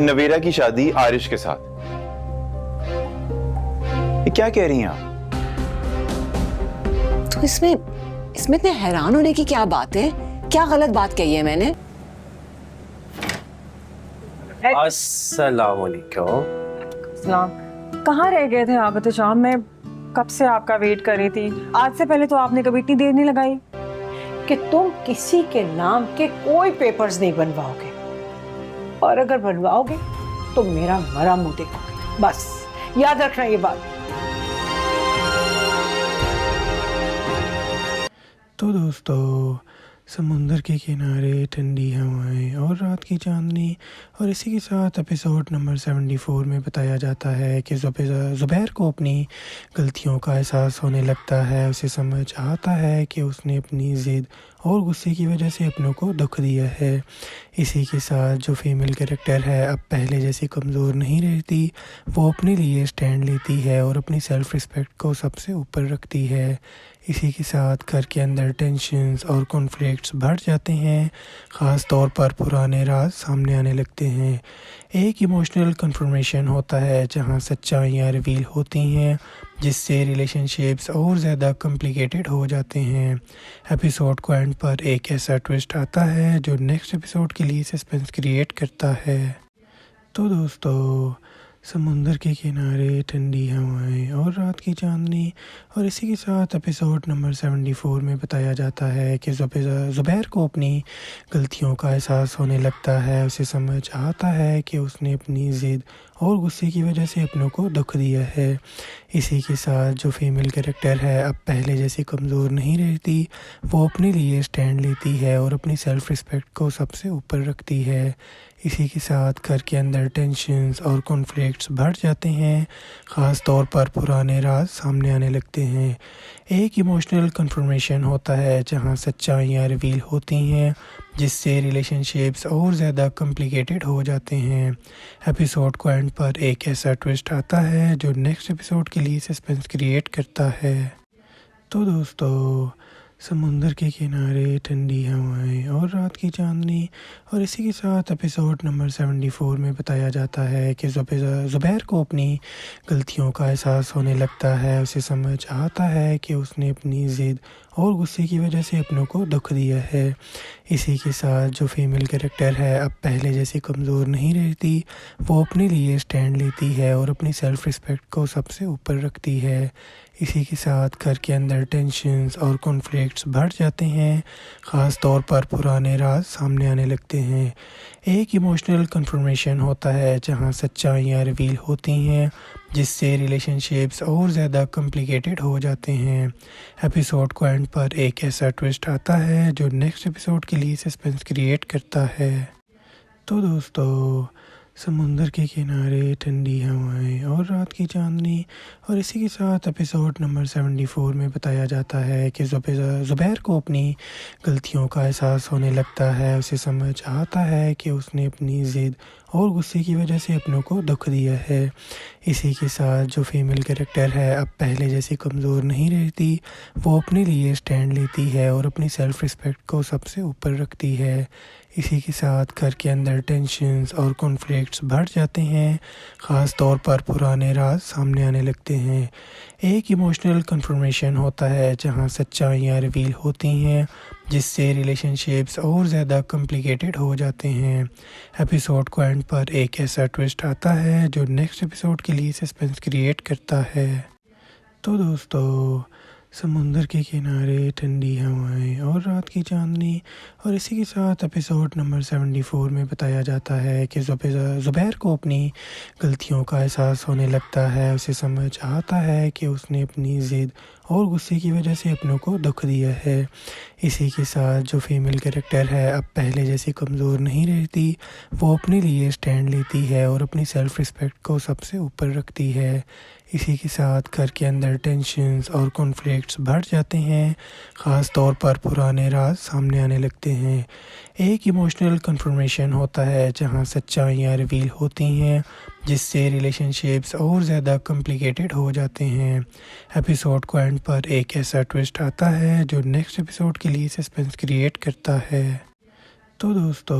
نویرہ کی شادی عارش کے ساتھ. یہ کیا کہہ رہی ہیں آپ؟ تو اس میں اتنے حیران ہونے کی کیا بات ہے؟ کیا غلط بات کہی ہے میں نے؟ السلام علیکم. السلام. کہاں رہ گئے تھے آپ احتشام؟ میں کب سے آپ کا ویٹ کر رہی تھی. آج سے پہلے تو آپ نے کبھی اتنی دیر نہیں لگائی کہ تم کسی کے نام کے کوئی پیپرز نہیں بنواؤ گے، اور اگر بنواؤ گے تو میرا مرا منہ دیکھو گے. بس یاد رکھنا یہ بات. تو دوستو، سمندر کے کنارے ٹھنڈی ہوائیں اور رات کی چاندنی، اور اسی کے ساتھ ایپیسوڈ نمبر 74 میں بتایا جاتا ہے کہ زبیر کو اپنی غلطیوں کا احساس ہونے لگتا ہے. اسے سمجھ آتا ہے کہ اس نے اپنی ضد اور غصے کی وجہ سے اپنوں کو دکھ دیا ہے. اسی کے ساتھ جو فیمیل کریکٹر ہے اب پہلے جیسی کمزور نہیں رہتی، وہ اپنے لیے سٹینڈ لیتی ہے اور اپنی سیلف رسپیکٹ کو سب سے اوپر رکھتی ہے. اسی کے ساتھ گھر کے اندر ٹینشنز اور کانفلکٹس بڑھ جاتے ہیں، خاص طور پر پرانے راز سامنے آنے لگتے ہیں. ایک ایموشنل کنفرمیشن ہوتا ہے جہاں سچائیاں ریویل ہوتی ہیں، جس سے ریلیشن شپس اور زیادہ کمپلیکیٹڈ ہو جاتے ہیں. ایپیسوڈ کو اینڈ پر ایک ایسا ٹوسٹ آتا ہے جو نیکسٹ ایپیسوڈ کے لیے سسپینس کریٹ کرتا ہے. تو دوستو، سمندر کے کنارے ٹھنڈی ہوائیں اور رات کی چاندنی، اور اسی کے ساتھ ایپیسوڈ نمبر 74 میں بتایا جاتا ہے کہ زبیر کو اپنی غلطیوں کا احساس ہونے لگتا ہے. اسے سمجھ آتا ہے کہ اس نے اپنی ضد اور غصے کی وجہ سے اپنوں کو دکھ دیا ہے. اسی کے ساتھ جو فیمیل کریکٹر ہے اب پہلے جیسی کمزور نہیں رہتی، وہ اپنے لیے سٹینڈ لیتی ہے اور اپنی سیلف رسپیکٹ کو سب سے اوپر رکھتی ہے. اسی کے ساتھ گھر کے اندر ٹینشنز اور کانفلکٹس بڑھ جاتے ہیں، خاص طور پر پرانے راز سامنے آنے لگتے ہیں. ایک ایموشنل کنفرمیشن ہوتا ہے جہاں سچائیاں ریویل ہوتی ہیں، جس سے ریلیشن شپس اور زیادہ کمپلیکیٹڈ ہو جاتے ہیں. ایپیسوڈ کو اینڈ پر ایک ایسا ٹوسٹ آتا ہے جو نیکسٹ ایپیسوڈ کے لیے سسپینس کریٹ کرتا ہے. تو دوستو، سمندر کے کنارے ٹھنڈی ہوائیں اور رات کی چاندنی، اور اسی کے ساتھ ایپیسوڈ نمبر 74 میں بتایا جاتا ہے کہ زبیر کو اپنی غلطیوں کا احساس ہونے لگتا ہے. اسے سمجھ آتا ہے کہ اس نے اپنی ضد اور غصے کی وجہ سے اپنوں کو دکھ دیا ہے. اسی کے ساتھ جو فیمیل کریکٹر ہے اب پہلے جیسی کمزور نہیں رہتی، وہ اپنے لیے سٹینڈ لیتی ہے اور اپنی سیلف رسپیکٹ کو سب سے اوپر رکھتی ہے. اسی کے ساتھ گھر کے اندر ٹینشنز اور کانفلکٹس بڑھ جاتے ہیں، خاص طور پر پرانے راز سامنے آنے لگتے ہیں. ایک ایموشنل کنفرمیشن ہوتا ہے جہاں سچائیاں ریویل ہوتی ہیں، جس سے ریلیشن شپس اور زیادہ کمپلیکیٹڈ ہو جاتے ہیں. ایپیسوڈ کو اینڈ پر ایک ایسا ٹوسٹ آتا ہے جو نیکسٹ ایپیسوڈ کے لیے سسپینس کریٹ کرتا ہے. تو دوستو، سمندر کے کنارے ٹھنڈی ہوائیں اور رات کی چاندنی، اور اسی کے ساتھ ایپیسوڈ نمبر 74 میں بتایا جاتا ہے کہ زبیر کو اپنی غلطیوں کا احساس ہونے لگتا ہے. اسے سمجھ آتا ہے کہ اس نے اپنی ضد اور غصے کی وجہ سے اپنوں کو دکھ دیا ہے. اسی کے ساتھ جو فیمیل کریکٹر ہے اب پہلے جیسی کمزور نہیں رہتی، وہ اپنے لیے سٹینڈ لیتی ہے اور اپنی سیلف رسپیکٹ کو سب سے اوپر رکھتی ہے. اسی کے ساتھ گھر کے اندر ٹینشنز اور کانفلکٹس بڑھ جاتے ہیں، خاص طور پر پرانے راز سامنے آنے لگتے ہیں. ایک ایموشنل کنفرمیشن ہوتا ہے جہاں سچائیاں ریویل ہوتی ہیں، جس سے ریلیشن شپس اور زیادہ کمپلیکیٹڈ ہو جاتے ہیں. ایپیسوڈ کو اینڈ پر ایک ایسا ٹوسٹ آتا ہے جو نیکسٹ ایپیسوڈ کے لیے سسپینس کریٹ کرتا ہے. تو دوستو، سمندر کے کنارے ٹھنڈی ہوائیں اور رات کی چاندنی، اور اسی کے ساتھ ایپیسوڈ نمبر 74 میں بتایا جاتا ہے کہ زبیر کو اپنی غلطیوں کا احساس ہونے لگتا ہے. اسے سمجھ آتا ہے کہ اس نے اپنی ضد اور غصے کی وجہ سے اپنوں کو دکھ دیا ہے. اسی کے ساتھ جو فیمیل کریکٹر ہے اب پہلے جیسی کمزور نہیں رہتی، وہ اپنے لیے سٹینڈ لیتی ہے اور اپنی سیلف رسپیکٹ کو سب سے اوپر رکھتی ہے. اسی کے ساتھ گھر کے اندر ٹینشنز اور کانفلکٹس بڑھ جاتے ہیں، خاص طور پر پرانے راز سامنے آنے لگتے ہیں. ایک ایموشنل کنفرمیشن ہوتا ہے جہاں سچائیاں ریویل ہوتی ہیں، جس سے ریلیشن شپس اور زیادہ کمپلیکیٹڈ ہو جاتے ہیں. ایپیسوڈ کو اینڈ پر ایک ایسا ٹوسٹ آتا ہے جو نیکسٹ ایپیسوڈ کے لیے سسپینس کریٹ کرتا ہے. تو دوستو،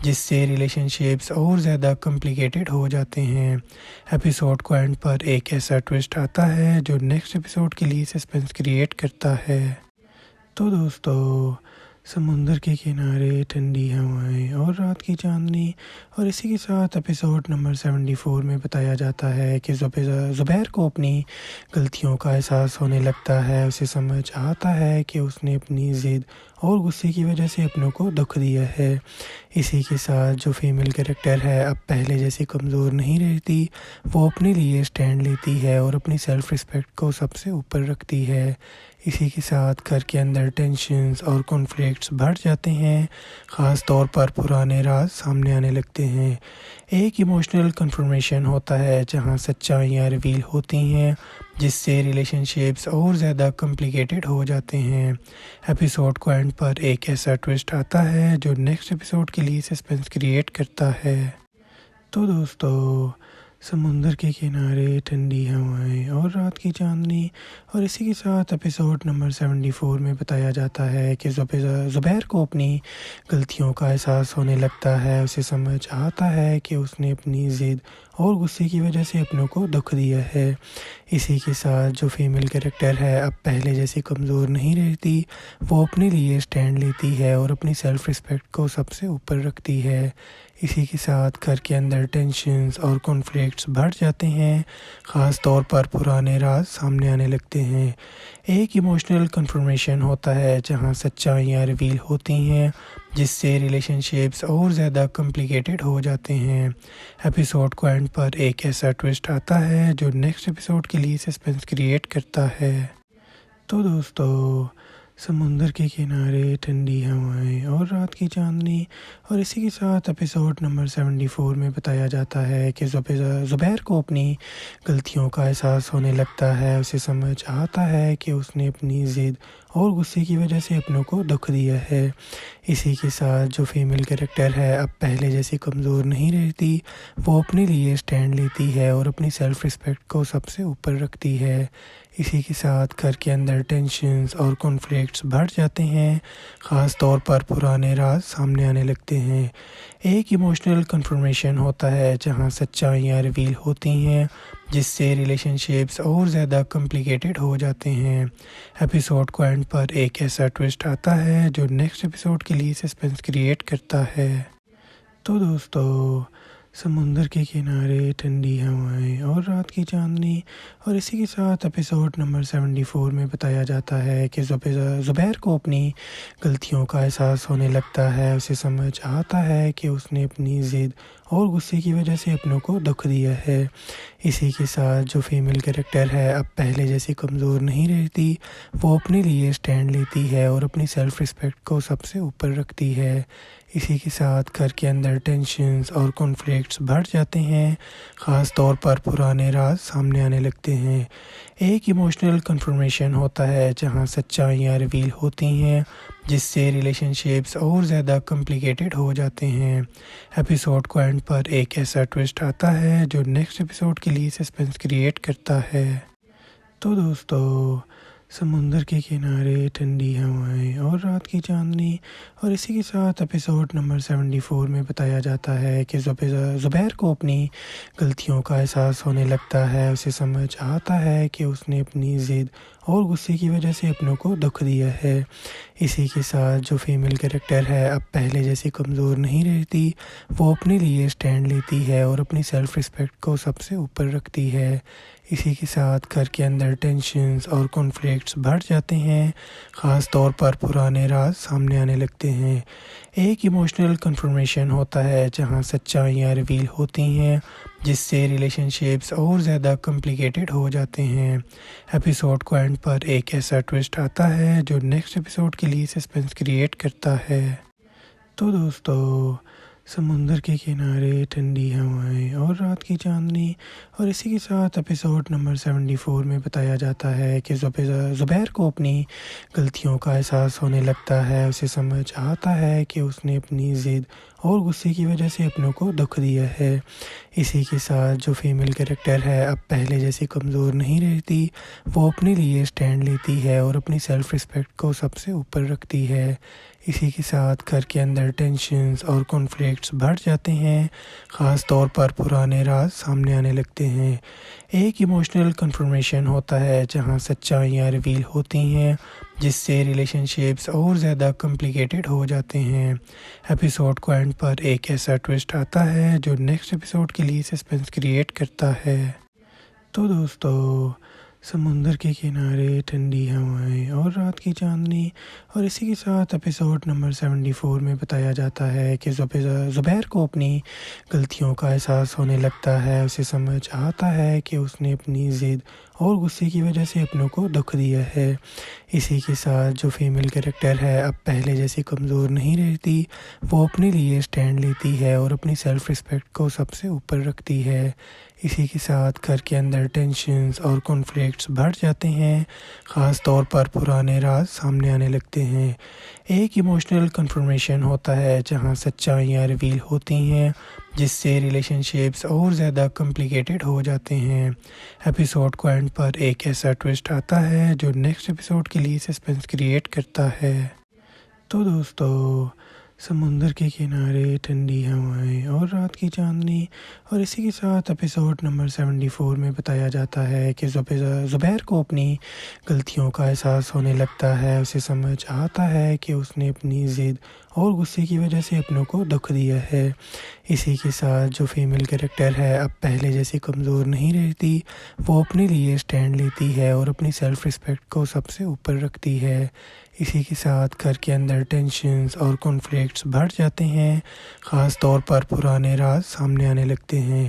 جس سے ریلیشن شپس اور زیادہ کمپلیکیٹڈ ہو جاتے ہیں۔ ایپیسوڈ کو اینڈ پر ایک ایسا ٹوسٹ آتا ہے جو نیکسٹ ایپیسوڈ کے لیے سسپینس کریٹ کرتا ہے۔ تو دوستو، سمندر کے کنارے ٹھنڈی ہوائیں اور رات کی چاندنی، اور اسی کے ساتھ ایپیسوڈ نمبر 74 میں بتایا جاتا ہے کہ زبیر کو اپنی غلطیوں کا احساس ہونے لگتا ہے۔ اسے سمجھ آتا ہے کہ اس نے اپنی ضد اور غصے کی وجہ سے اپنوں کو دکھ دیا ہے۔ اسی کے ساتھ جو فیمیل کریکٹر ہے اب پہلے جیسی کمزور نہیں رہتی، وہ اپنے لیے سٹینڈ لیتی ہے اور اپنی سیلف رسپیکٹ کو سب سے اوپر رکھتی ہے۔ اسی کے ساتھ گھر کے اندر ٹینشنز اور کانفلکٹس بڑھ جاتے ہیں، خاص طور پر پرانے راز سامنے آنے لگتے ہیں۔ ایک ایموشنل کنفرمیشن ہوتا ہے جہاں سچائیاں ریویل ہوتی ہیں، جس سے ریلیشن شپس اور زیادہ کمپلیکیٹڈ ہو جاتے ہیں۔ ایپیسوڈ کو اینڈ پر ایک ایسا ٹوسٹ آتا ہے جو نیکسٹ ایپیسوڈ کے لیے سسپینس کریٹ کرتا ہے۔ تو دوستو، سمندر کے کنارے ٹھنڈی ہوائیں اور رات کی چاندنی، اور اسی کے ساتھ ایپیسوڈ نمبر 74 میں بتایا جاتا ہے کہ زبیر کو اپنی غلطیوں کا احساس ہونے لگتا ہے۔ اسے سمجھ آتا ہے کہ اس نے اپنی ضد اور غصے کی وجہ سے اپنوں کو دکھ دیا ہے۔ اسی کے ساتھ جو فیمیل کریکٹر ہے اب پہلے جیسی کمزور نہیں رہتی، وہ اپنے لیے سٹینڈ لیتی ہے اور اپنی سیلف رسپیکٹ کو سب سے اوپر رکھتی ہے۔ اسی کے ساتھ گھر کے اندر ٹینشنز اور کانفلکٹس بڑھ جاتے ہیں، خاص طور پر پرانے راز سامنے آنے لگتے ہیں۔ ایک ایموشنل کنفرمیشن ہوتا ہے جہاں سچائیاں ریویل ہوتی ہیں، جس سے ریلیشن شپس اور زیادہ کمپلیکیٹڈ ہو جاتے ہیں۔ ایپیسوڈ کو اینڈ پر ایک ایسا ٹوسٹ آتا ہے جو نیکسٹ ایپیسوڈ کے لیے سسپینس کریٹ کرتا ہے۔ تو دوستو، سمندر کے کنارے ٹھنڈی ہوائیں اور رات کی چاندنی، اور اسی کے ساتھ ایپیسوڈ نمبر 74 میں بتایا جاتا ہے کہ زبیر کو اپنی غلطیوں کا احساس ہونے لگتا ہے۔ اسے سمجھ آتا ہے کہ اس نے اپنی ضد اور غصے کی وجہ سے اپنوں کو دکھ دیا ہے۔ اسی کے ساتھ جو فیمیل کریکٹر ہے اب پہلے جیسی کمزور نہیں رہتی، وہ اپنے لیے سٹینڈ لیتی ہے اور اپنی سیلف رسپیکٹ کو سب سے اوپر رکھتی ہے۔ اسی کے ساتھ گھر کے اندر ٹینشنز اور کانفلکٹس بڑھ جاتے ہیں، خاص طور پر پرانے راز سامنے آنے لگتے ہیں۔ ایک ایموشنل کنفرمیشن ہوتا ہے جہاں سچائیاں ریویل ہوتی ہیں، جس سے ریلیشن شپس اور زیادہ کمپلیکیٹڈ ہو جاتے ہیں۔ ایپیسوڈ کو اینڈ پر ایک ایسا ٹوسٹ آتا ہے جو نیکسٹ ایپیسوڈ کے لیے سسپینس کریٹ کرتا ہے۔ تو دوستو، سمندر کے کنارے ٹھنڈی ہوائیں اور رات کی چاندنی، اور اسی کے ساتھ ایپیسوڈ نمبر 74 میں بتایا جاتا ہے کہ زبیر کو اپنی غلطیوں کا احساس ہونے لگتا ہے۔ اسے سمجھ آتا ہے کہ اس نے اپنی ضد اور غصے کی وجہ سے اپنوں کو دکھ دیا ہے۔ اسی کے ساتھ جو فیمیل کریکٹر ہے اب پہلے جیسی کمزور نہیں رہتی، وہ اپنے لیے سٹینڈ لیتی ہے اور اپنی سیلف رسپیکٹ کو سب سے اوپر رکھتی ہے۔ اسی کے ساتھ گھر کے اندر ٹینشنز اور کانفلکٹس بڑھ جاتے ہیں، خاص طور پر پرانے راز سامنے آنے لگتے ہیں۔ ایک ایموشنل کنفرمیشن ہوتا ہے جہاں سچائیاں ریویل ہوتی ہیں، جس سے ریلیشن شپس اور زیادہ کمپلیکیٹڈ ہو جاتے ہیں۔ ایپیسوڈ کو اینڈ پر ایک ایسا ٹوسٹ آتا ہے جو نیکسٹ ایپیسوڈ کے لیے سسپینس کریٹ کرتا ہے۔ تو دوستو، سمندر کے کنارے ٹھنڈی ہوائیں اور رات کی چاندنی، اور اسی کے ساتھ ایپیسوڈ نمبر 74 میں بتایا جاتا ہے کہ زبیر کو اپنی غلطیوں کا احساس ہونے لگتا ہے۔ اسے سمجھ آتا ہے کہ اس نے اپنی ضد اور غصے کی وجہ سے اپنوں کو دکھ دیا ہے۔ اسی کے ساتھ جو فیمیل کریکٹر ہے اب پہلے جیسی کمزور نہیں رہتی، وہ اپنے لیے سٹینڈ لیتی ہے اور اپنی سیلف رسپیکٹ کو سب سے اوپر رکھتی ہے۔ اسی کے ساتھ گھر کے اندر ٹینشنز اور کانفلکٹس بڑھ جاتے ہیں، خاص طور پر پرانے راز سامنے آنے لگتے ہیں۔ ایک ایموشنل کنفرمیشن ہوتا ہے جہاں سچائیاں ریویل ہوتی ہیں، جس سے ریلیشن شپس اور زیادہ کمپلیکیٹڈ ہو جاتے ہیں۔ ایپیسوڈ کو اینڈ پر ایک ایسا ٹوسٹ آتا ہے جو نیکسٹ ایپیسوڈ کے لیے سسپینس کریٹ کرتا ہے۔ تو دوستو، سمندر کے کنارے ٹھنڈی ہوائیں اور رات کی چاندنی، اور اسی کے ساتھ ایپیسوڈ نمبر 74 میں بتایا جاتا ہے کہ زبیر کو اپنی غلطیوں کا احساس ہونے لگتا ہے۔ اسے سمجھ آتا ہے کہ اس نے اپنی ضد اور غصے کی وجہ سے اپنوں کو دکھ دیا ہے۔ اسی کے ساتھ جو فیمیل کریکٹر ہے اب پہلے جیسی کمزور نہیں رہتی، وہ اپنے لیے سٹینڈ لیتی ہے اور اپنی سیلف رسپیکٹ کو سب سے اوپر رکھتی ہے۔ اسی کے ساتھ گھر کے اندر ٹینشنز اور کانفلکٹس بڑھ جاتے ہیں، خاص طور پر پرانے راز سامنے آنے لگتے ہیں۔ ایک ایموشنل کنفرمیشن ہوتا ہے جہاں سچائیاں ریویل ہوتی ہیں، جس سے ریلیشن شپس اور زیادہ کمپلیکیٹڈ ہو جاتے ہیں۔ ایپیسوڈ کو اینڈ پر ایک ایسا ٹوسٹ آتا ہے جو نیکسٹ ایپیسوڈ کے لیے سسپینس کریٹ کرتا ہے۔ تو دوستو، سمندر کے کنارے ٹھنڈی ہوائیں اور رات کی چاندنی، اور اسی کے ساتھ ایپیسوڈ نمبر 74 میں بتایا جاتا ہے کہ زبیر کو اپنی غلطیوں کا احساس ہونے لگتا ہے۔ اسے سمجھ آتا ہے کہ اس نے اپنی ضد اور غصے کی وجہ سے اپنوں کو دکھ دیا ہے۔ اسی کے ساتھ جو فیمیل کریکٹر ہے اب پہلے جیسی کمزور نہیں رہتی، وہ اپنے لیے سٹینڈ لیتی ہے اور اپنی سیلف رسپیکٹ کو سب سے اوپر رکھتی ہے۔ اسی کے ساتھ گھر کے اندر ٹینشنز اور کانفلکٹس بڑھ جاتے ہیں، خاص طور پر پرانے راز سامنے آنے لگتے ہیں۔ ایک ایموشنل کنفرمیشن ہوتا ہے جہاں سچائیاں ریویل ہوتی ہیں، جس سے ریلیشن شپس اور زیادہ کمپلیکیٹڈ ہو جاتے ہیں۔ ایپیسوڈ کو اینڈ پر ایک ایسا ٹوسٹ آتا ہے جو نیکسٹ ایپیسوڈ کے لیے سسپینس کریٹ کرتا ہے۔ تو دوستو، سمندر کے کنارے ٹھنڈی ہوائیں اور رات کی چاندنی، اور اسی کے ساتھ ایپیسوڈ نمبر 74 میں بتایا جاتا ہے کہ زبیر کو اپنی غلطیوں کا احساس ہونے لگتا ہے۔ اسے سمجھ آتا ہے کہ اس نے اپنی ضد اور غصے کی وجہ سے اپنوں کو دکھ دیا ہے۔ اسی کے ساتھ جو فیمیل کریکٹر ہے اب پہلے جیسی کمزور نہیں رہتی، وہ اپنے لیے سٹینڈ لیتی ہے اور اپنی سیلف رسپیکٹ کو سب سے اوپر رکھتی ہے۔ اسی کے ساتھ گھر کے اندر ٹینشنز اور کانفلکٹس بڑھ جاتے ہیں، خاص طور پر پرانے راز سامنے آنے لگتے ہیں۔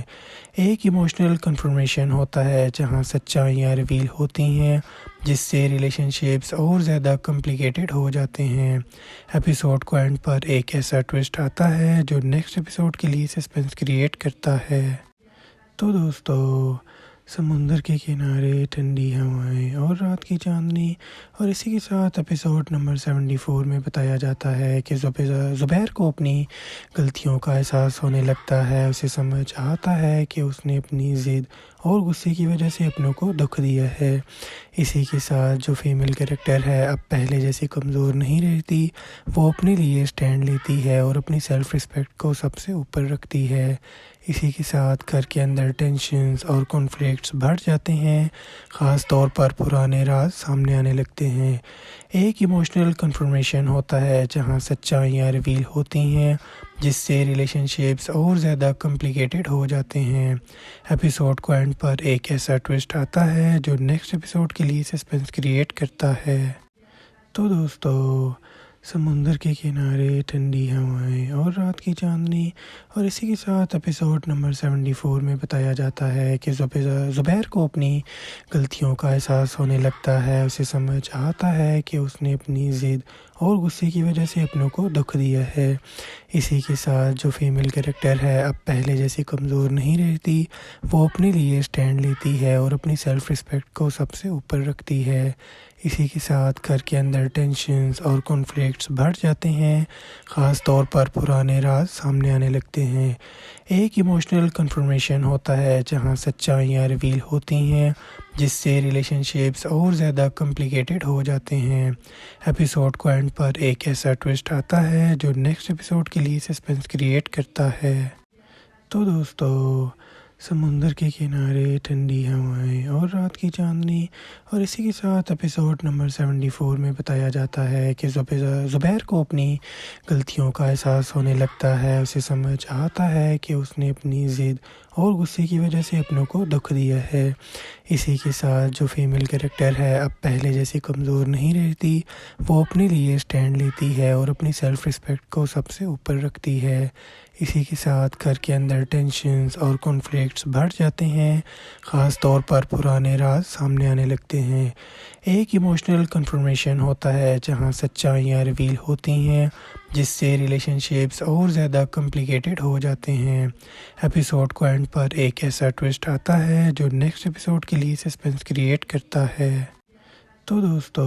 ایک ایموشنل کنفرمیشن ہوتا ہے جہاں سچائیاں ریویل ہوتی ہیں، جس سے ریلیشن شپس اور زیادہ کمپلیکیٹڈ ہو جاتے ہیں۔ ایپیسوڈ کو اینڈ پر ایک ایسا ٹوسٹ آتا ہے جو نیکسٹ ایپیسوڈ کے لیے سسپینس کریٹ کرتا ہے۔ تو دوستو، سمندر کے کنارے ٹھنڈی ہوائیں اور رات کی چاندنی، اور اسی کے ساتھ ایپیسوڈ نمبر 74 میں بتایا جاتا ہے کہ زبیر کو اپنی غلطیوں کا احساس ہونے لگتا ہے۔ اسے سمجھ آتا ہے کہ اس نے اپنی ضد اور غصے کی وجہ سے اپنوں کو دکھ دیا ہے۔ اسی کے ساتھ جو فیمیل کریکٹر ہے اب پہلے جیسی کمزور نہیں رہتی، وہ اپنے لیے سٹینڈ لیتی ہے اور اپنی سیلف رسپیکٹ کو سب سے اوپر رکھتی ہے۔ اسی کے ساتھ گھر کے اندر ٹینشنز اور کانفلکٹس بڑھ جاتے ہیں، خاص طور پر پرانے راز سامنے آنے لگتے ہیں۔ ایک ایموشنل کنفرمیشن ہوتا ہے جہاں سچائیاں ریویل ہوتی ہیں، جس سے ریلیشن شپس اور زیادہ کمپلیکیٹڈ ہو جاتے ہیں۔ ایپیسوڈ کو اینڈ پر ایک ایسا ٹوسٹ آتا ہے جو نیکسٹ ایپیسوڈ کے لیے سسپینس کریٹ کرتا ہے۔ تو دوستو، سمندر کے کنارے ٹھنڈی ہوائیں اور رات کی چاندنی، اور اسی کے ساتھ ایپیسوڈ نمبر 74 میں بتایا جاتا ہے کہ زبیر کو اپنی غلطیوں کا احساس ہونے لگتا ہے۔ اسے سمجھ آتا ہے کہ اس نے اپنی ضد اور غصے کی وجہ سے اپنوں کو دکھ دیا ہے۔ اسی کے ساتھ جو فیمیل کریکٹر ہے اب پہلے جیسی کمزور نہیں رہتی، وہ اپنے لیے سٹینڈ لیتی ہے اور اپنی سیلف رسپیکٹ کو سب سے اوپر رکھتی ہے۔ اسی کے ساتھ گھر کے اندر ٹینشنز اور کانفلکٹس بڑھ جاتے ہیں، خاص طور پر پرانے راز سامنے آنے لگتے ہیں۔ ایک ایموشنل کنفرمیشن ہوتا ہے جہاں سچائیاں ریویل ہوتی ہیں، جس سے ریلیشن شپس اور زیادہ کمپلیکیٹڈ ہو جاتے ہیں۔ ایپیسوڈ کو اینڈ پر ایک ایسا ٹوسٹ آتا ہے جو نیکسٹ ایپیسوڈ کے لیے سسپینس کریٹ کرتا ہے۔ تو دوستو، سمندر کے کنارے ٹھنڈی ہوائیں اور رات کی چاندنی، اور اسی کے ساتھ ایپیسوڈ نمبر 74 میں بتایا جاتا ہے کہ زبیر کو اپنی غلطیوں کا احساس ہونے لگتا ہے۔ اسے سمجھ آتا ہے کہ اس نے اپنی ضد اور غصے کی وجہ سے اپنوں کو دکھ دیا ہے۔ اسی کے ساتھ جو فیمیل کریکٹر ہے اب پہلے جیسی کمزور نہیں رہتی، وہ اپنے لیے سٹینڈ لیتی ہے اور اپنی سیلف رسپیکٹ کو سب سے اوپر رکھتی ہے۔ اسی کے ساتھ گھر کے اندر ٹینشنز اور کانفلکٹس بڑھ جاتے ہیں، خاص طور پر پرانے راز سامنے آنے لگتے ہیں۔ ایک ایموشنل کنفرمیشن ہوتا ہے جہاں سچائیاں ریویل ہوتی ہیں، جس سے ریلیشن شپس اور زیادہ کمپلیکیٹڈ ہو جاتے ہیں۔ ایپیسوڈ کو اینڈ پر ایک ایسا ٹوسٹ آتا ہے جو نیکسٹ ایپیسوڈ کے لیے سسپینس کریٹ کرتا ہے۔ تو دوستو،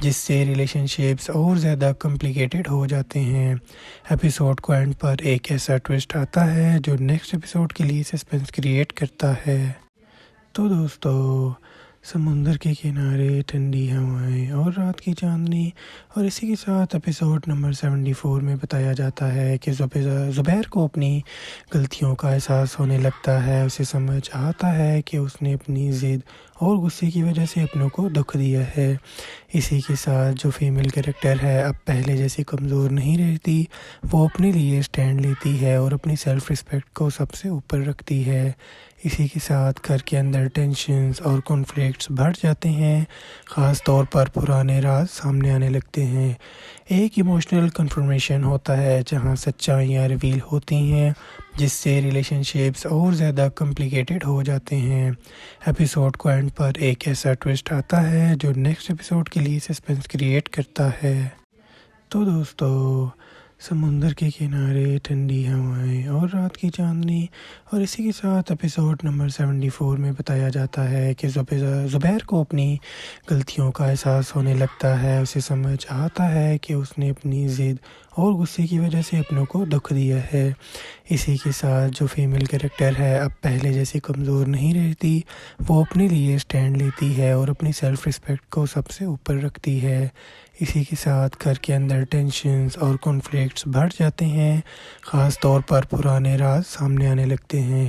جس سے ریلیشن شپس اور زیادہ کمپلیکیٹڈ ہو جاتے ہیں۔ ایپیسوڈ کو اینڈ پر ایک ایسا ٹوسٹ آتا ہے جو نیکسٹ ایپیسوڈ کے لیے سسپینس کریٹ کرتا ہے۔ تو دوستو، سمندر کے کنارے ٹھنڈی ہوائیں اور رات کی چاندنی، اور اسی کے ساتھ ایپیسوڈ نمبر 74 میں بتایا جاتا ہے کہ زبیر کو اپنی غلطیوں کا احساس ہونے لگتا ہے۔ اسے سمجھ آتا ہے کہ اس نے اپنی ضد اور غصے کی وجہ سے اپنوں کو دکھ دیا ہے۔ اسی کے ساتھ جو فیمیل کریکٹر ہے اب پہلے جیسی کمزور نہیں رہتی، وہ اپنے لیے سٹینڈ لیتی ہے اور اپنی سیلف ریسپیکٹ کو سب سے اوپر رکھتی ہے۔ اسی کے ساتھ گھر کے اندر ٹینشنز اور کانفلکٹس بڑھ جاتے ہیں، خاص طور پر پرانے راز سامنے آنے لگتے ہیں۔ ایک ایموشنل کنفرمیشن ہوتا ہے جہاں سچائیاں ریویل ہوتی ہیں، جس سے ریلیشن شپس اور زیادہ کمپلیکیٹڈ ہو جاتے ہیں۔ ایپیسوڈ کو اینڈ پر ایک ایسا ٹوسٹ آتا ہے جو نیکسٹ ایپیسوڈ کے لیے سسپینس کریٹ کرتا ہے۔ تو دوستو، سمندر کے کنارے ٹھنڈی ہوائیں اور رات کی چاندنی، اور اسی کے ساتھ ایپیسوڈ نمبر 74 میں بتایا جاتا ہے کہ زبیر کو اپنی غلطیوں کا احساس ہونے لگتا ہے۔ اسے سمجھ آتا ہے کہ اس نے اپنی ضد اور غصے کی وجہ سے اپنوں کو دکھ دیا ہے۔ اسی کے ساتھ جو فیمیل کریکٹر ہے اب پہلے جیسی کمزور نہیں رہتی، وہ اپنے لیے سٹینڈ لیتی ہے اور اپنی سیلف ریسپیکٹ کو سب سے اوپر رکھتی ہے۔ اسی کے ساتھ گھر کے اندر ٹینشنز اور کانفلکٹس بڑھ جاتے ہیں، خاص طور پر پرانے راز سامنے آنے لگتے ہیں۔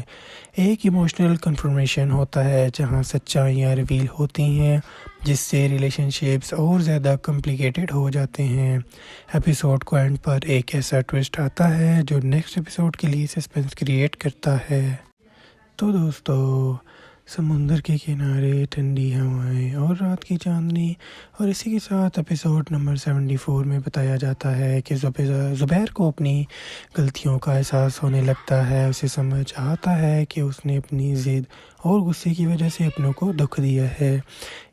ایک ایموشنل کنفرمیشن ہوتا ہے جہاں سچائیاں ریویل ہوتی ہیں، جس سے ریلیشن شپس اور زیادہ کمپلیکیٹڈ ہو جاتے ہیں۔ ایپیسوڈ کو اینڈ پر ایک ایسا ٹوسٹ آتا ہے جو نیکسٹ ایپیسوڈ کے لیے سسپینس کریٹ کرتا ہے۔ تو دوستو، سمندر کے کنارے ٹھنڈی ہوائیں اور رات کی چاندنی، اور اسی کے ساتھ ایپیسوڈ نمبر 74 میں بتایا جاتا ہے کہ زبیر کو اپنی غلطیوں کا احساس ہونے لگتا ہے۔ اسے سمجھ آتا ہے کہ اس نے اپنی ضد اور غصے کی وجہ سے اپنوں کو دکھ دیا ہے۔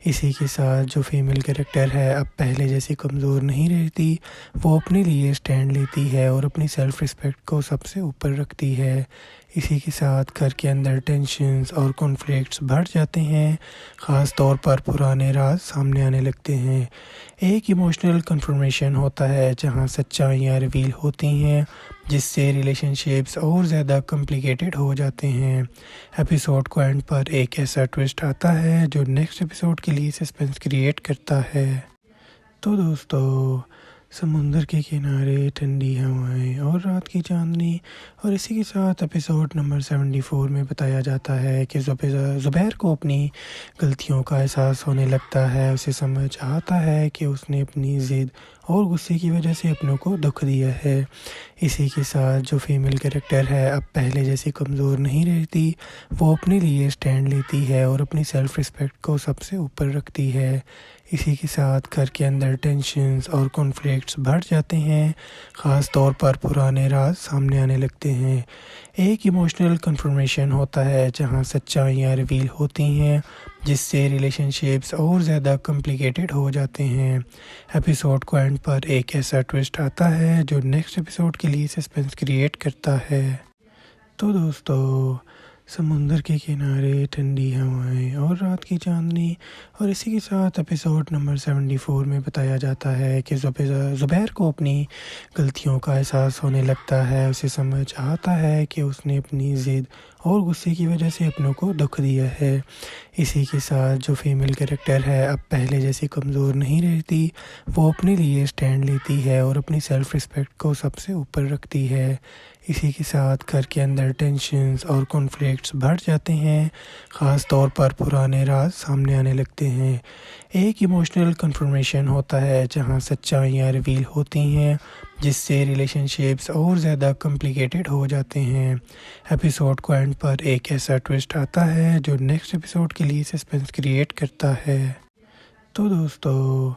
اسی کے ساتھ جو فیمیل کریکٹر ہے اب پہلے جیسی کمزور نہیں رہتی، وہ اپنے لیے سٹینڈ لیتی ہے اور اپنی سیلف ریسپیکٹ کو سب سے اوپر رکھتی ہے۔ اسی کے ساتھ گھر کے اندر ٹینشنز اور کانفلکٹس بڑھ جاتے ہیں، خاص طور پر پرانے راز سامنے آنے لگتے ہیں۔ ایک ایموشنل کنفرمیشن ہوتا ہے جہاں سچائیاں ریویل ہوتی ہیں، جس سے ریلیشن شپس اور زیادہ کمپلیکیٹڈ ہو جاتے ہیں۔ ایپیسوڈ کو اینڈ پر ایک ایسا ٹوسٹ آتا ہے جو نیکسٹ ایپیسوڈ کے لیے سسپینس کریٹ کرتا ہے۔ تو دوستو، سمندر کے کنارے ٹھنڈی ہوائیں اور رات کی چاندنی، اور اسی کے ساتھ ایپیسوڈ نمبر 74 میں بتایا جاتا ہے کہ زبیر کو اپنی غلطیوں کا احساس ہونے لگتا ہے۔ اسے سمجھ آتا ہے کہ اس نے اپنی ضد اور غصے کی وجہ سے اپنوں کو دکھ دیا ہے۔ اسی کے ساتھ جو فیمیل کریکٹر ہے اب پہلے جیسی کمزور نہیں رہتی، وہ اپنے لیے سٹینڈ لیتی ہے اور اپنی سیلف ریسپیکٹ کو سب سے اوپر رکھتی ہے۔ اسی کے ساتھ گھر کے اندر ٹینشنز اور کانفلکٹس بڑھ جاتے ہیں، خاص طور پر پرانے راز سامنے آنے لگتے ہیں۔ ایک ایموشنل کنفرمیشن ہوتا ہے جہاں سچائیاں ریویل ہوتی ہیں، جس سے ریلیشن شپس اور زیادہ کمپلیکیٹڈ ہو جاتے ہیں۔ ایپیسوڈ کو اینڈ پر ایک ایسا ٹوسٹ آتا ہے جو نیکسٹ ایپیسوڈ کے لیے سسپینس کریٹ کرتا ہے۔ تو دوستو، سمندر کے کنارے ٹھنڈی ہوائیں اور رات کی چاندنی، اور اسی کے ساتھ ایپیسوڈ نمبر 74 میں بتایا جاتا ہے کہ زبیر کو اپنی غلطیوں کا احساس ہونے لگتا ہے۔ اسے سمجھ آتا ہے کہ اس نے اپنی ضد اور غصے کی وجہ سے اپنوں کو دکھ دیا ہے۔ اسی کے ساتھ جو فیمیل کریکٹر ہے اب پہلے جیسی کمزور نہیں رہتی، وہ اپنے لیے سٹینڈ لیتی ہے اور اپنی سیلف ریسپیکٹ کو سب سے اوپر رکھتی ہے۔ اسی کے ساتھ گھر کے اندر ٹینشنز اور کانفلکٹس بڑھ جاتے ہیں، خاص طور پر پرانے راز سامنے آنے لگتے ہیں۔ ایک ایموشنل کنفرمیشن ہوتا ہے جہاں سچائیاں ریویل ہوتی ہیں، جس سے ریلیشن شپس اور زیادہ کمپلیکیٹڈ ہو جاتے ہیں۔ ایپیسوڈ کو اینڈ پر ایک ایسا ٹوسٹ آتا ہے جو نیکسٹ ایپیسوڈ کے لیے سسپینس کریٹ کرتا ہے۔ تو دوستو،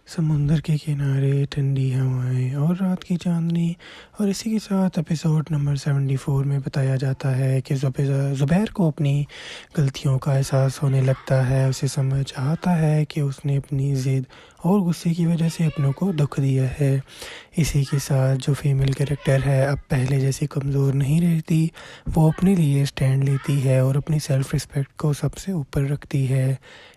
سمندر کے کنارے ٹھنڈی ہوائیں اور رات کی چاندنی، اور اسی کے ساتھ ایپیسوڈ نمبر 74 میں بتایا جاتا ہے کہ زبیر کو اپنی غلطیوں کا احساس ہونے لگتا ہے۔ اسے سمجھ آتا ہے کہ اس نے اپنی ضد اور غصے کی وجہ سے اپنوں کو دکھ دیا ہے۔ اسی کے ساتھ جو فیمیل کریکٹر ہے اب پہلے جیسی کمزور نہیں رہتی، وہ اپنے لیے اسٹینڈ لیتی ہے اور اپنی سیلف رسپیکٹ کو سب سے اوپر رکھتی ہے۔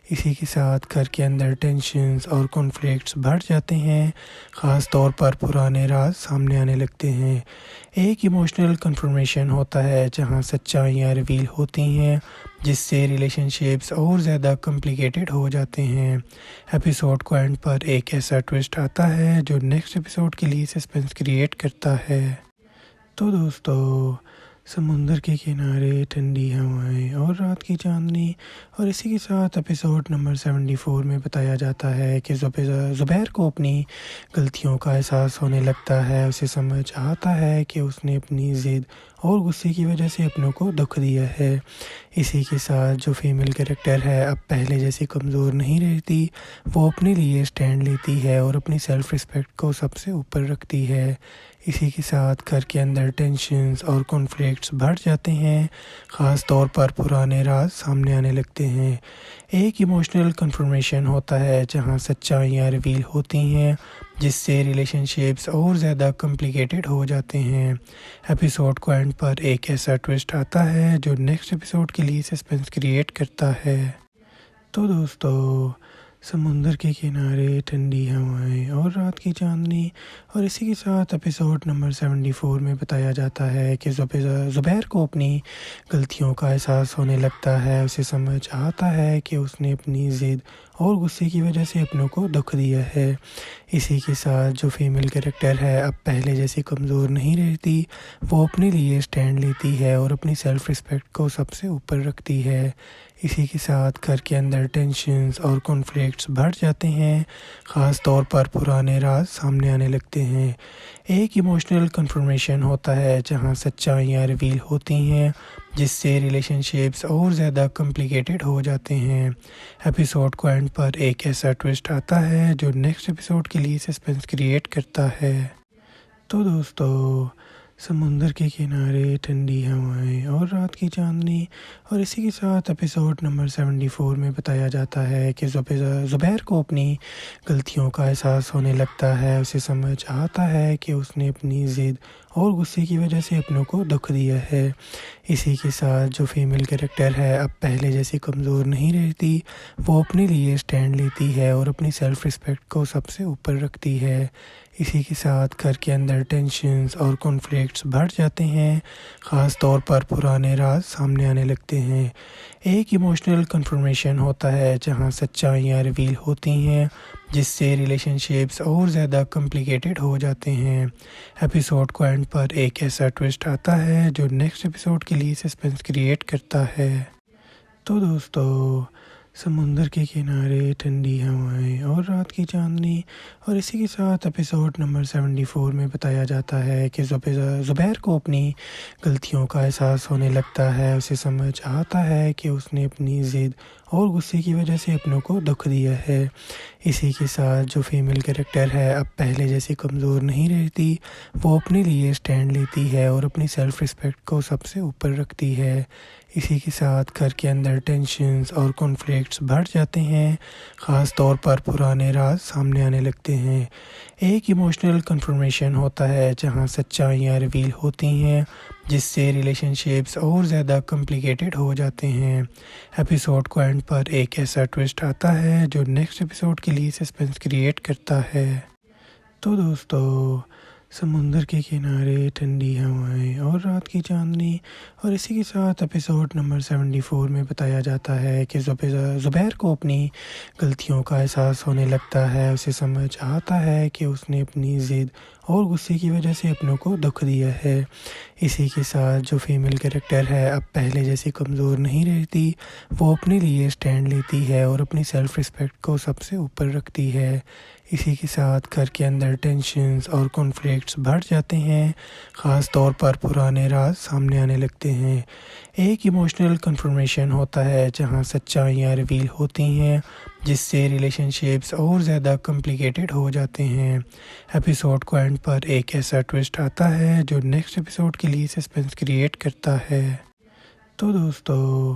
اسی کے ساتھ گھر کے اندر ٹینشنز اور کانفلکٹس بڑھ جاتے ہیں، خاص طور پر پرانے راز سامنے آنے لگتے ہیں۔ ایک ایموشنل کنفرمیشن ہوتا ہے جہاں سچائیاں ریویل ہوتی ہیں، جس سے ریلیشن شپس اور زیادہ کمپلیکیٹڈ ہو جاتے ہیں۔ ایپیسوڈ کو اینڈ پر ایک ایسا ٹوسٹ آتا ہے جو نیکسٹ ایپیسوڈ کے لیے سسپینس کریٹ کرتا ہے۔ تو دوستو، سمندر کے کنارے ٹھنڈی ہوائیں اور رات کی چاندنی، اور اسی کے ساتھ ایپیسوڈ نمبر 74 میں بتایا جاتا ہے کہ زبیر کو اپنی غلطیوں کا احساس ہونے لگتا ہے۔ اسے سمجھ آتا ہے کہ اس نے اپنی ضد اور غصے کی وجہ سے اپنوں کو دکھ دیا ہے۔ اسی کے ساتھ جو فیمیل کریکٹر ہے اب پہلے جیسی کمزور نہیں رہتی، وہ اپنے لیے اسٹینڈ لیتی ہے اور اپنی سیلف رسپیکٹ کو سب سے اوپر رکھتی ہے۔ اسی کے ساتھ گھر کے اندر ٹینشنز اور کانفلکٹس بڑھ جاتے ہیں، خاص طور پر پرانے راز سامنے آنے لگتے ہیں۔ ایک ایموشنل کنفرمیشن ہوتا ہے جہاں سچائیاں ریویل ہوتی ہیں، جس سے ریلیشن شپس اور زیادہ کمپلیکیٹڈ ہو جاتے ہیں۔ ایپیسوڈ کو اینڈ پر ایک ایسا ٹوسٹ آتا ہے جو نیکسٹ ایپیسوڈ کے لیے سسپینس کریٹ کرتا ہے۔ تو دوستو، سمندر کے کنارے ٹھنڈی ہوائیں اور رات کی چاندنی، اور اسی کے ساتھ ایپیسوڈ نمبر 74 میں بتایا جاتا ہے کہ زبیر کو اپنی غلطیوں کا احساس ہونے لگتا ہے۔ اسے سمجھ آتا ہے کہ اس نے اپنی ضد اور غصے کی وجہ سے اپنوں کو دکھ دیا ہے۔ اسی کے ساتھ جو فیمیل کریکٹر ہے اب پہلے جیسی کمزور نہیں رہتی، وہ اپنے لیے اسٹینڈ لیتی ہے اور اپنی سیلف رسپیکٹ کو سب سے اوپر رکھتی ہے۔ اسی کے ساتھ گھر کے اندر ٹینشنز اور کانفلکٹس بڑھ جاتے ہیں، خاص طور پر پرانے راز سامنے آنے لگتے ہیں۔ ایک ایموشنل کنفرمیشن ہوتا ہے جہاں سچائیاں ریویل ہوتی ہیں، جس سے ریلیشن شپس اور زیادہ کمپلیکیٹڈ ہو جاتے ہیں۔ ایپیسوڈ کو اینڈ پر ایک ایسا ٹوسٹ آتا ہے جو نیکسٹ ایپیسوڈ کے لیے سسپینس کریٹ کرتا ہے۔ تو دوستو، سمندر کے کنارے ٹھنڈی ہوائیں اور رات کی چاندنی، اور اسی کے ساتھ ایپیسوڈ نمبر 74 میں بتایا جاتا ہے کہ زبیر کو اپنی غلطیوں کا احساس ہونے لگتا ہے۔ اسے سمجھ آتا ہے کہ اس نے اپنی ضد اور غصے کی وجہ سے اپنوں کو دکھ دیا ہے۔ اسی کے ساتھ جو فیمیل کریکٹر ہے اب پہلے جیسی کمزور نہیں رہتی، وہ اپنے لیے اسٹینڈ لیتی ہے اور اپنی سیلف رسپیکٹ کو سب سے اوپر رکھتی ہے۔ اسی کے ساتھ گھر کے اندر ٹینشنز اور کانفلکٹس بڑھ جاتے ہیں، خاص طور پر پرانے راز سامنے آنے لگتے ہیں۔ ایک ایموشنل کنفرمیشن ہوتا ہے جہاں سچائیاں ریویل ہوتی ہیں، جس سے ریلیشن شپس اور زیادہ کمپلیکیٹڈ ہو جاتے ہیں۔ ایپیسوڈ کو اینڈ پر ایک ایسا ٹوسٹ آتا ہے جو نیکسٹ ایپیسوڈ کے لیے سسپینس کریٹ کرتا ہے۔ تو دوستو، سمندر کے کنارے ٹھنڈی ہوائیں اور رات کی چاندنی، اور اسی کے ساتھ ایپیسوڈ نمبر 74 میں بتایا جاتا ہے کہ زبیر کو اپنی غلطیوں کا احساس ہونے لگتا ہے۔ اسے سمجھ آتا ہے کہ اس نے اپنی ضد اور غصے کی وجہ سے اپنوں کو دکھ دیا ہے۔ اسی کے ساتھ جو فیمیل کریکٹر ہے اب پہلے جیسی کمزور نہیں رہتی، وہ اپنے لیے اسٹینڈ لیتی ہے اور اپنی سیلف رسپیکٹ کو سب سے اوپر رکھتی ہے۔ اسی کے ساتھ گھر کے اندر ٹینشنز اور کانفلکٹس بڑھ جاتے ہیں، خاص طور پر پرانے راز سامنے آنے لگتے ہیں۔ ایک ایموشنل کنفرمیشن ہوتا ہے جہاں سچائیاں ریویل ہوتی ہیں، جس سے ریلیشن شپس اور زیادہ کمپلیکیٹڈ ہو جاتے ہیں۔ ایپیسوڈ کو اینڈ پر ایک ایسا ٹوسٹ آتا ہے جو نیکسٹ ایپیسوڈ کے لیے سسپینس کریٹ کرتا ہے۔ تو دوستو، سمندر کے کنارے ٹھنڈی ہوائیں اور رات کی چاندنی، اور اسی کے ساتھ ایپیسوڈ نمبر 74 میں بتایا جاتا ہے کہ زبیر کو اپنی غلطیوں کا احساس ہونے لگتا ہے۔ اسے سمجھ آتا ہے کہ اس نے اپنی ضد اور غصے کی وجہ سے اپنوں کو دکھ دیا ہے۔ اسی کے ساتھ جو فیمیل کریکٹر ہے اب پہلے جیسی کمزور نہیں رہتی، وہ اپنے لیے اسٹینڈ لیتی ہے اور اپنی سیلف رسپیکٹ کو سب سے اوپر رکھتی ہے۔ اسی کے ساتھ گھر کے اندر ٹینشنز اور کانفلکٹس بڑھ جاتے ہیں، خاص طور پر پرانے راز سامنے آنے لگتے ہیں۔ ایک ایموشنل کنفرمیشن ہوتا ہے جہاں سچائیاں ریویل ہوتی ہیں، جس سے ریلیشن شپس اور زیادہ کمپلیکیٹڈ ہو جاتے ہیں۔ ایپیسوڈ کو اینڈ پر ایک ایسا ٹوسٹ آتا ہے جو نیکسٹ ایپیسوڈ کے لیے سسپینس کریٹ کرتا ہے۔ تو دوستو،